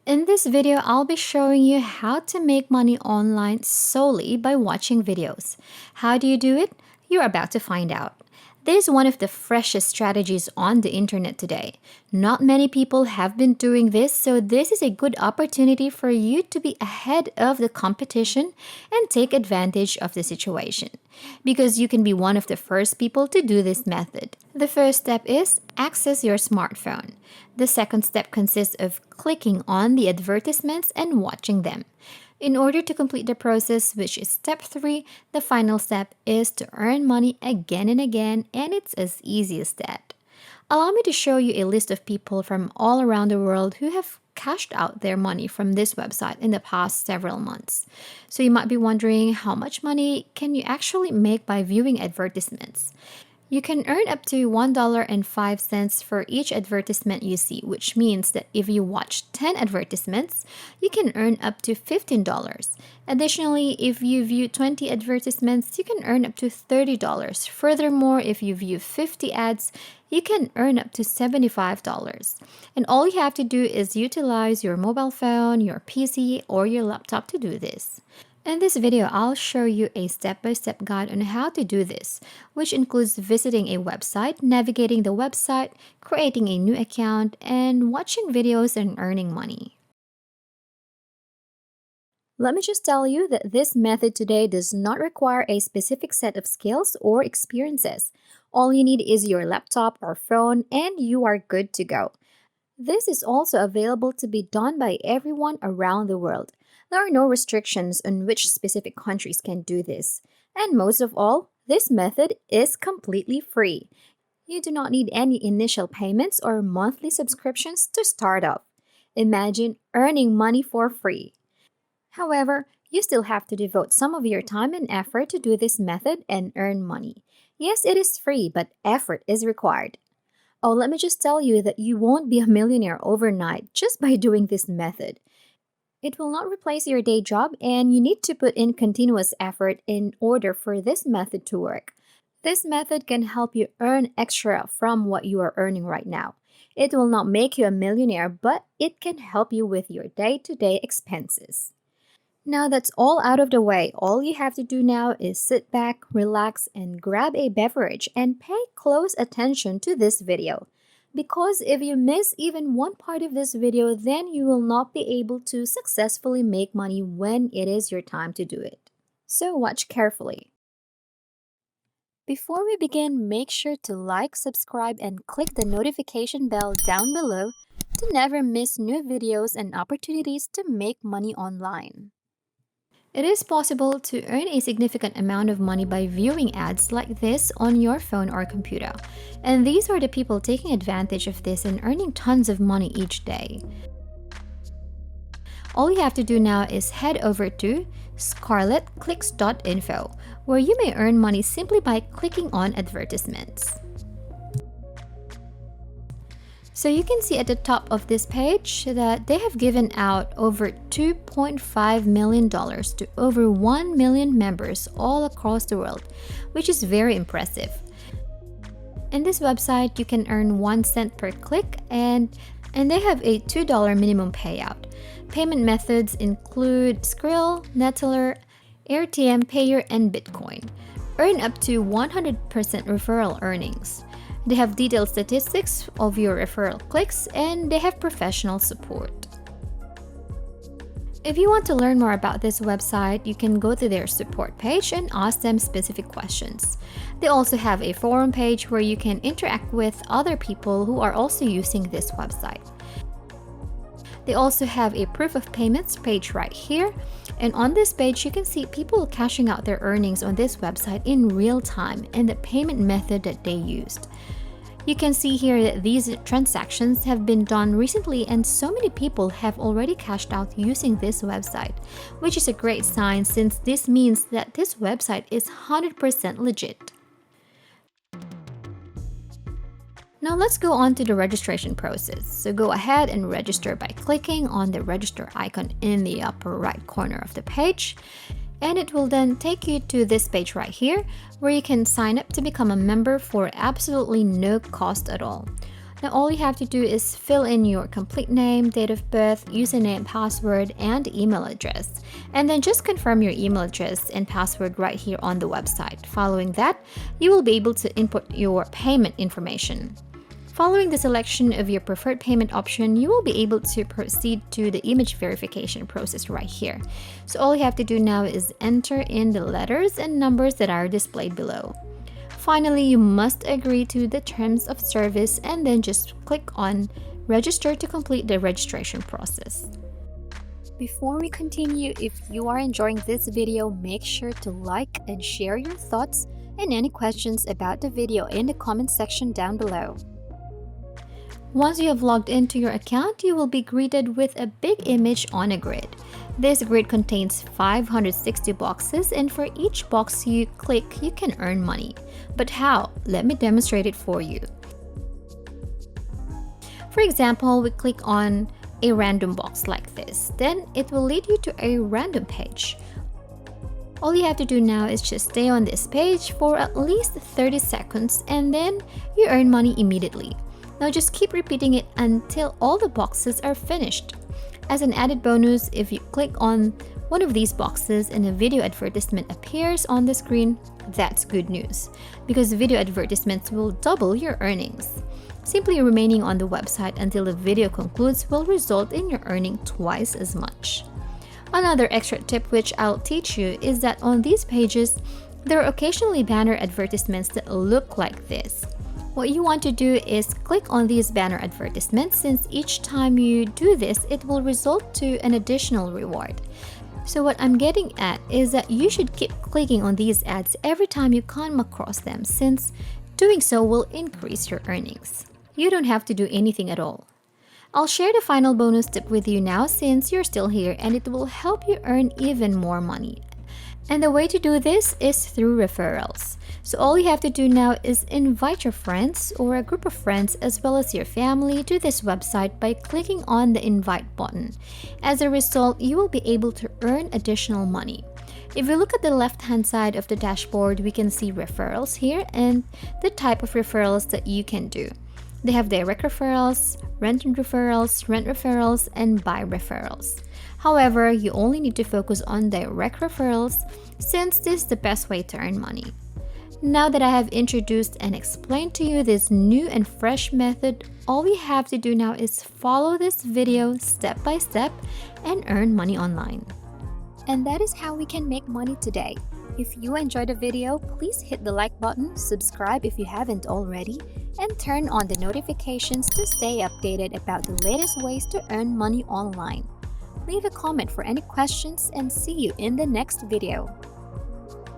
In this video, I'll be showing you how to make money online solely by watching videos. How do you do it? You're about to find out. This is one of the freshest strategies on the internet today. Not many people have been doing this, so this is a good opportunity for you to be ahead of the competition and take advantage of the situation. Because you can be one of the first people to do this method. The first step is access your smartphone. The second step consists of clicking on the advertisements and watching them. In order to complete the process, which is step 3, the final step is to earn money again and again, and it's as easy as that. Allow me to show you a list of people from all around the world who have cashed out their money from this website in the past several months. So you might be wondering, how much money can you actually make by viewing advertisements? You can earn up to $1.05 for each advertisement you see, which means that if you watch 10 advertisements, you can earn up to $15. Additionally, if you view 20 advertisements, you can earn up to $30. Furthermore, if you view 50 ads, you can earn up to $75. And all you have to do is utilize your mobile phone, your PC, or your laptop to do this. In this video, I'll show you a step-by-step guide on how to do this, which includes visiting a website, navigating the website, creating a new account, and watching videos and earning money. Let me just tell you that this method today does not require a specific set of skills or experiences. All you need is your laptop or phone, and you are good to go. This is also available to be done by everyone around the world. There are no restrictions on which specific countries can do this. And most of all, this method is completely free. You do not need any initial payments or monthly subscriptions to start off. Imagine earning money for free. However, you still have to devote some of your time and effort to do this method and earn money. Yes, it is free, but effort is required. Oh, let me just tell you that you won't be a millionaire overnight just by doing this method. It will not replace your day job, and you need to put in continuous effort in order for this method to work. This method can help you earn extra from what you are earning right now. It will not make you a millionaire, but it can help you with your day-to-day expenses. Now that's all out of the way. All you have to do now is sit back, relax, and grab a beverage and pay close attention to this video. Because if you miss even one part of this video, then you will not be able to successfully make money when it is your time to do it. So watch carefully. Before we begin, make sure to like, subscribe, and click the notification bell down below to never miss new videos and opportunities to make money online. It is possible to earn a significant amount of money by viewing ads like this on your phone or computer. And these are the people taking advantage of this and earning tons of money each day. All you have to do now is head over to scarletclicks.info, where you may earn money simply by clicking on advertisements. So you can see at the top of this page that they have given out over $2.5 million to over 1 million members all across the world, which is very impressive. In this website, you can earn 1 cent per click, and they have a $2 minimum payout. Payment methods include Skrill, Neteller, AirTM Payer, and Bitcoin. Earn up to 100% referral earnings. They have detailed statistics of your referral clicks, and they have professional support. If you want to learn more about this website, you can go to their support page and ask them specific questions. They also have a forum page where you can interact with other people who are also using this website. They also have a proof of payments page right here, and on this page you can see people cashing out their earnings on this website in real time and the payment method that they used. You can see here that these transactions have been done recently, and so many people have already cashed out using this website, which is a great sign since this means that this website is 100% legit. Now let's go on to the registration process. So go ahead and register by clicking on the register icon in the upper right corner of the page. And it will then take you to this page right here where you can sign up to become a member for absolutely no cost at all. Now all you have to do is fill in your complete name, date of birth, username, password, and email address. And then just confirm your email address and password right here on the website. Following that, you will be able to input your payment information. Following the selection of your preferred payment option, you will be able to proceed to the image verification process right here. So all you have to do now is enter in the letters and numbers that are displayed below. Finally, you must agree to the terms of service and then just click on register to complete the registration process. Before we continue, if you are enjoying this video, make sure to like and share your thoughts and any questions about the video in the comment section down below. Once you have logged into your account, you will be greeted with a big image on a grid. This grid contains 560 boxes, and for each box you click, you can earn money. But how? Let me demonstrate it for you. For example, we click on a random box like this. Then it will lead you to a random page. All you have to do now is just stay on this page for at least 30 seconds and then you earn money immediately. Now just keep repeating it until all the boxes are finished. As an added bonus, if you click on one of these boxes and a video advertisement appears on the screen, that's good news, because video advertisements will double your earnings. Simply remaining on the website until the video concludes will result in you earning twice as much. Another extra tip which I'll teach you is that on these pages, there are occasionally banner advertisements that look like this. What you want to do is click on these banner advertisements, since each time you do this, it will result to an additional reward. So what I'm getting at is that you should keep clicking on these ads every time you come across them, since doing so will increase your earnings. You don't have to do anything at all. I'll share the final bonus tip with you now since you're still here, and it will help you earn even more money. And the way to do this is through referrals. So all you have to do now is invite your friends or a group of friends as well as your family to this website by clicking on the invite button. As a result, you will be able to earn additional money. If we look at the left-hand side of the dashboard, we can see referrals here and the type of referrals that you can do. They have direct referrals, rent referrals, and buy referrals. However, you only need to focus on direct referrals since this is the best way to earn money. Now that I have introduced and explained to you this new and fresh method, all you have to do now is follow this video step by step and earn money online. And that is how we can make money today. If you enjoyed the video, please hit the like button, subscribe if you haven't already, and turn on the notifications to stay updated about the latest ways to earn money online. Leave a comment for any questions and see you in the next video.